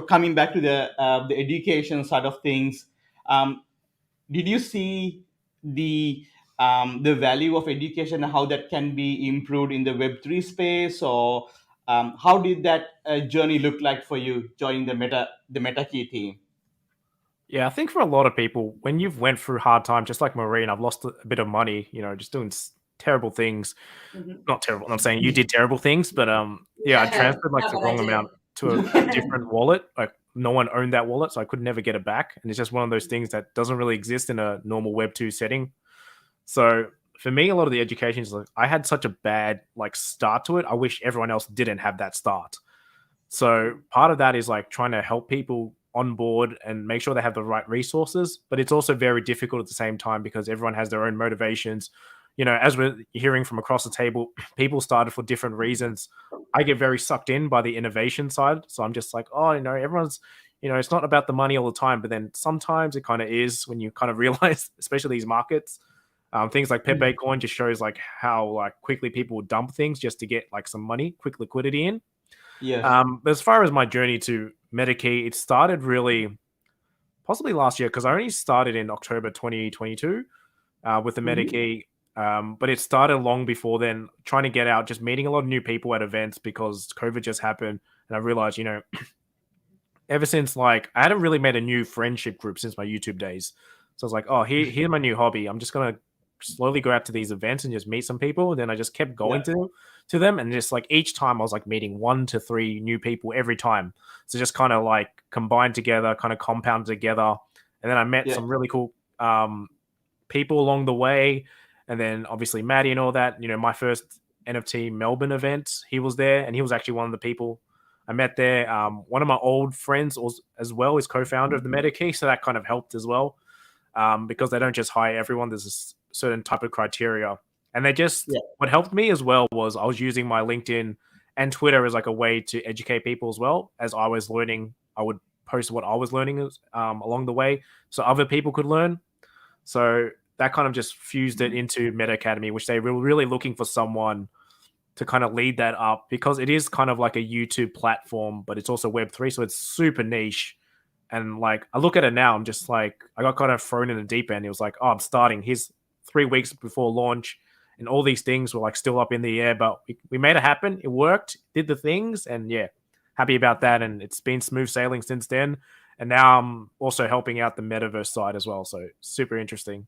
coming back to the education side of things, um, did you see the value of education and how that can be improved in the Web3 space, or how did that journey look like for you joining the Metakey team? Yeah, I think for a lot of people, when you've went through hard times, just like Maureen, I've lost a bit of money, just doing terrible things. Not terrible. I'm not saying you did terrible things, but yeah, I Yeah, transferred like not the what I wrong did. amount to a different wallet. Like no one owned that wallet, so I could never get it back. And it's just one of those things that doesn't really exist in a normal Web2 setting. So for me, a lot of the education is like I had such a bad like start to it. I wish everyone else didn't have that start. So part of that is like trying to help people on board and make sure they have the right resources. But it's also very difficult at the same time because everyone has their own motivations. As we're hearing from across the table, people started for different reasons. I get very sucked in by the innovation side. So I'm just like, oh, everyone's, it's not about the money all the time. But then sometimes it kind of is when you kind of realize, especially these markets, things like Pepe Coin just shows like how like quickly people would dump things just to get like some money, quick liquidity in. Yes. But as far as my journey to Metakey, it started really possibly last year because I only started in October 2022 with the Mhm. Metakey. But it started long before then, trying to get out, just meeting a lot of new people at events because COVID just happened. And I realized, ever since like I hadn't really made a new friendship group since my YouTube days. So I was like, oh, here's my new hobby. I'm just gonna slowly go out to these events and just meet some people. And then I just kept Yeah. going to them, and just like each time I was like meeting 1 to 3 new people every time. So just kind of like combined together, kind of compound together. And then I met Yeah. some really cool people along the way. And then obviously Maddie and all that. My first NFT Melbourne event, he was there, and he was actually one of the people I met there. One of my old friends as well is co-founder of the Metakey, so that kind of helped as well because they don't just hire everyone. There's a certain type of criteria, and Yeah. what helped me as well was I was using my LinkedIn and Twitter as like a way to educate people as well as I was learning. I would post what I was learning along the way, so other people could learn. So that kind of just fused it into Meta Academy, which they were really looking for someone to kind of lead that up because it is kind of like a YouTube platform, but it's also Web3, so it's super niche. And like I look at it now, I'm just like I got kind of thrown in the deep end. It was like, oh, I'm starting. Here's 3 weeks before launch, and all these things were like still up in the air, but we made it happen. It worked, did the things, and yeah, happy about that. And it's been smooth sailing since then. And now I'm also helping out the metaverse side as well. So super interesting.